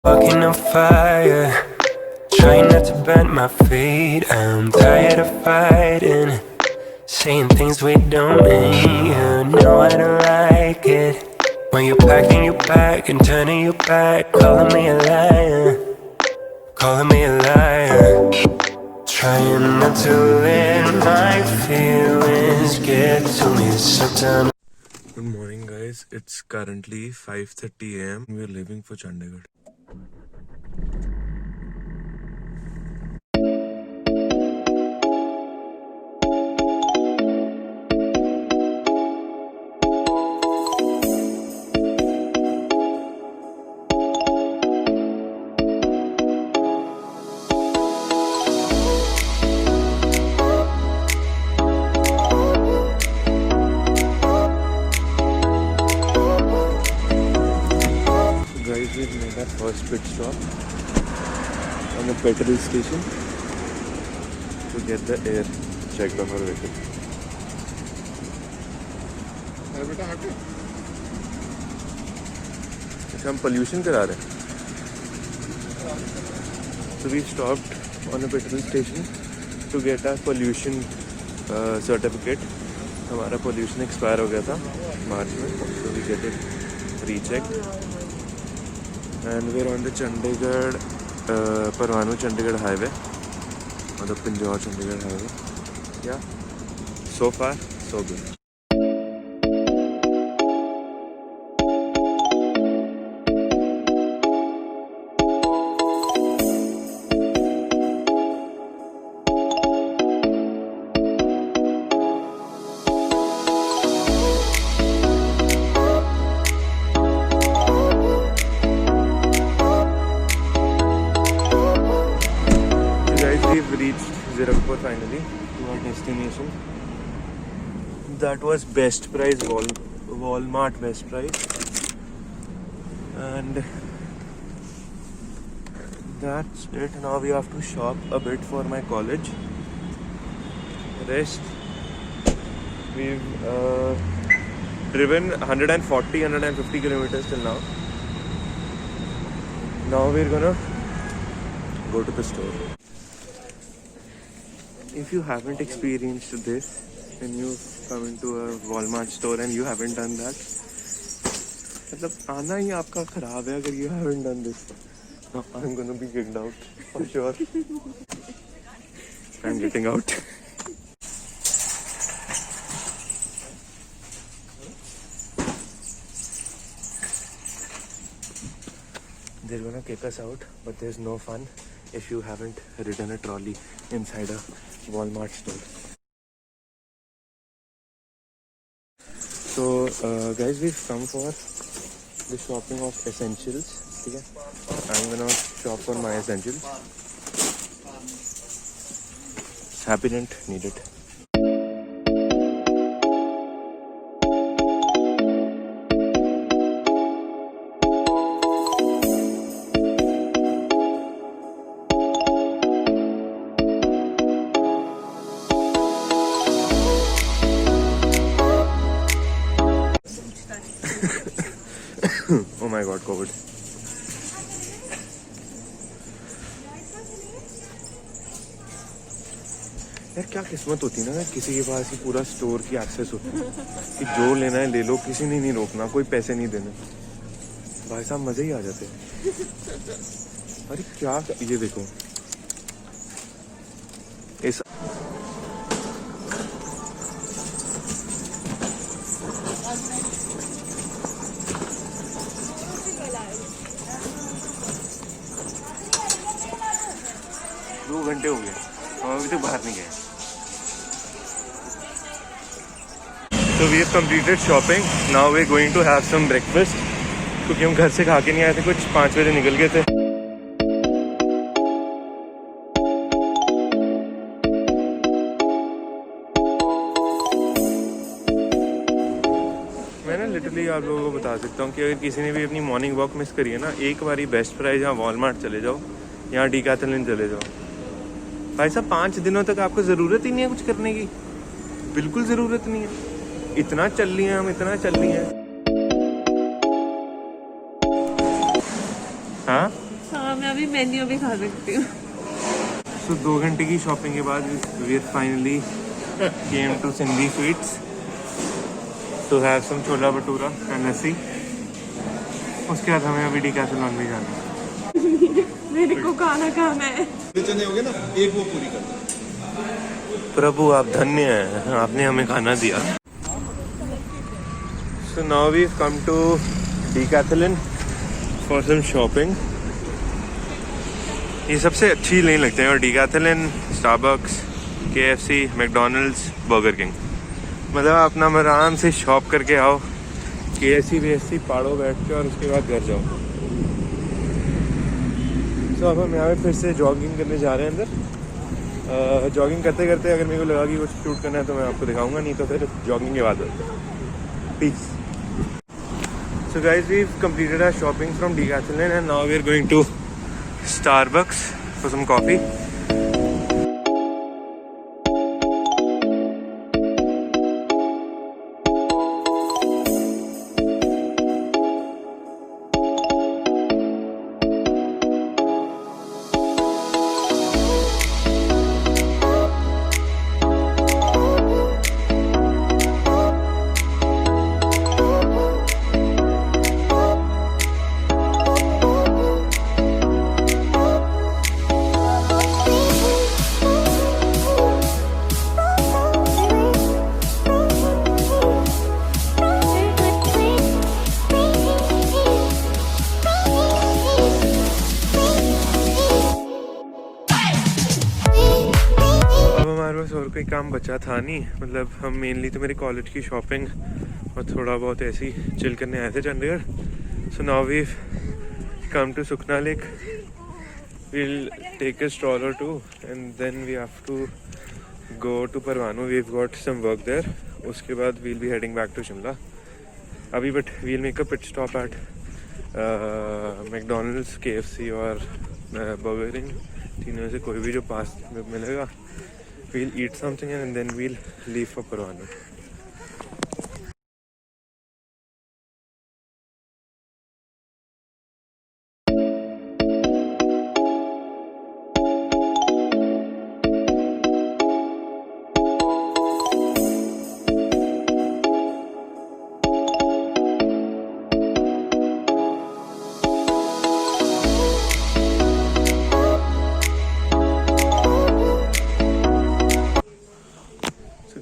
Walking on fire, trying not to bend my feet. I'm tired of fighting, saying things we don't mean. You know I don't like it when you're packing your bag and turning your back, calling me a liar, calling me a liar. Trying not to let my feelings get to me sometimes. Good morning guys, it's currently 5:30 am. We are leaving for Chandigarh. Guys, we've made our first pit stop on a petrol station to get the air checked on our vehicle. अच्छा हम pollution करा रहे हैं. So we stopped on a petrol station to get our pollution certificate. हमारा pollution expire हो गया था मार्च में, so we get it rechecked. And we're on the Chandigarh, Parwanu Chandigarh highway, or the Pinjore Chandigarh highway. Yeah, so far so good. We've reached Zirakpur finally to our destination. That was best price, Walmart best price, and that's it. Now we have to shop a bit for my college. Rest, we've driven 150 kilometers till now. Now we're gonna go to the store. If you haven't experienced this and you come into a Walmart store and you haven't done that, मतलब आना ही आपका खराब है अगर you haven't done this. No, I'm gonna be kicked out for sure. I'm getting out. They're gonna kick us out, but there's no fun if you haven't ridden a trolley inside a Walmart store. So guys, we've come for the shopping of essentials. Okay? I'm gonna shop for my essentials. Happy didn't need it. Oh my god, COVID. यार क्या किस्मत होती है ना, किसी के पास ही पूरा store की एक्सेस होती है कि जो लेना है ले लो, किसी ने नहीं रोकना, कोई पैसे नहीं देने. भाई साहब मजे ही आ जाते हैं. अरे क्या, ये देखो इस दो घंटे हो गए, हम अभी तक बाहर नहीं गए. So we have completed shopping. Now we're going to have some breakfast. क्योंकि हम घर से खा के नहीं आए थे, कुछ 5 बजे निकल गए थे. मैं ना लिटरली आप लोगों को बता सकता हूँ कि अगर किसी ने भी अपनी मॉर्निंग वॉक मिस करी है ना, एक बारी बेस्ट प्राइस यहाँ वॉलमार्ट चले जाओ, यहाँ डीकैथलॉन चले जाओ. भाई साहब 5 दिनों तक आपको ज़रूरत ही नहीं है कुछ करने की, बिल्कुल ज़रूरत नहीं है. इतना चल रही हैं हम, इतना चल रही हैं. हाँ अभी मेन्यू भी खा सकती हूँ। सो 2 घंटे की शॉपिंग के बाद we finally came to Sindhi sweets to have some chhola bhatura and लस्सी। उसके बाद हमें अभी डीकैथलॉन भी जाना है। मेरे को खाना खाना है। चने हो गए ना, एक वो पूरी कर दो। प्रभु आप धन्य हैं, आपने हमें खाना दिया। So now we come to Decathlon for some shopping. ये सबसे अच्छी नहीं लगते हैं, और Decathlon, Starbucks, KFC, McDonald's, Burger King. मतलब अपना आराम से शॉप करके आओ, KFC पाड़ो बैठ के, और उसके बाद घर जाओ। तो अब हम यहाँ पे फिर से जॉगिंग करने जा रहे हैं अंदर। जॉगिंग करते करते अगर मेरे को लगा कि कुछ शूट करना है तो मैं आपको दिखाऊंगा, नहीं तो फिर जॉगिंग के बाद piece. So guys, we've completed our shopping from Decathlon and now we're going to Starbucks for some coffee. और कोई काम बचा था नहीं, मतलब हम मेनली तो मेरे कॉलेज की शॉपिंग और थोड़ा बहुत ऐसे ही चिल करने आए थे Chandigarh. So now we come to Sukhna lake, we'll take a stroll or two and then we have to go to Parvanu. We've got some work there. उसके बाद we'll be heading back to Shimla अभी, but we'll make a pit stop at McDonald's, KFC और Burger King। तीनों से कोई भी जो पास में मिलेगा, we'll eat something and then we'll leave for Parvanu.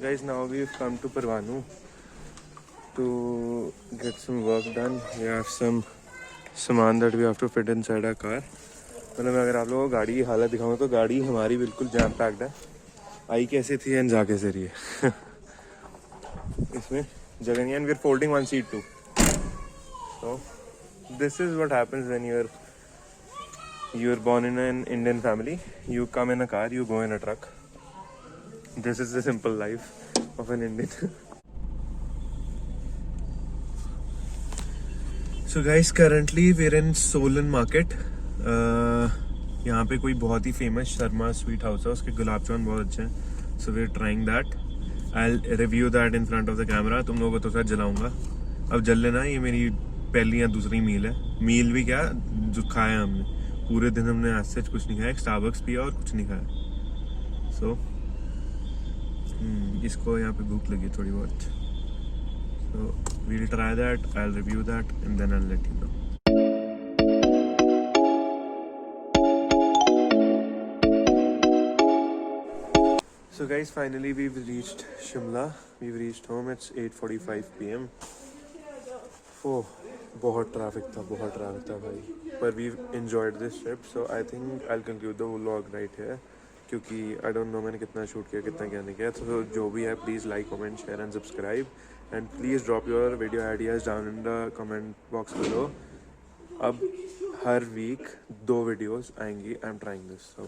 Guys, now we've come to Parvanu to get some work done. We have some सामान that we have to fit inside our car. मतलब अगर आप लोगों को गाड़ी की हालत दिखाऊं तो गाड़ी हमारी बिल्कुल जैम पैक्ड है। आई कैसे थी एंड जा कैसे रही है। इसमें जगह नहीं है, and we're folding one seat too. So this is what happens when you're born in an Indian family. You come in a car, you go in a truck. This is the simple life of an Indian. So guys, currently we're in Solan Market. यहाँ पे कोई बहुत ही famous Sharma sweet house है, उसके गुलाब जामुन बहुत अच्छे हैं. So we're trying that. I'll review that in front of the camera. तुम लोगों को तो साथ जलाऊंगा. अब जल लेना, ये मेरी पहली या दूसरी मील है. मील भी क्या जो खाया हमने, पूरे दिन हमने आज से कुछ नहीं खाया. स्टारबक्स पिया और कुछ नहीं खाया. So इसको यहाँ पे भूख लगी थोड़ी बहुत. So we'll try that, I'll review that and then I'll let you know. So guys, finally we've reached Shimla. We've reached home. It's 8:45 p.m. Oh, बहुत ट्रैफिक था भाई. But we've enjoyed this trip, so I think I'll conclude the vlog right here. क्योंकि I don't know मैंने कितना shoot किया, कितना क्या नहीं किया. तो जो भी है, please like, comment, share and subscribe. And please drop your video ideas down in the comment box below. अब हर वीक 2 वीडियोस आएंगी. I'm trying this, so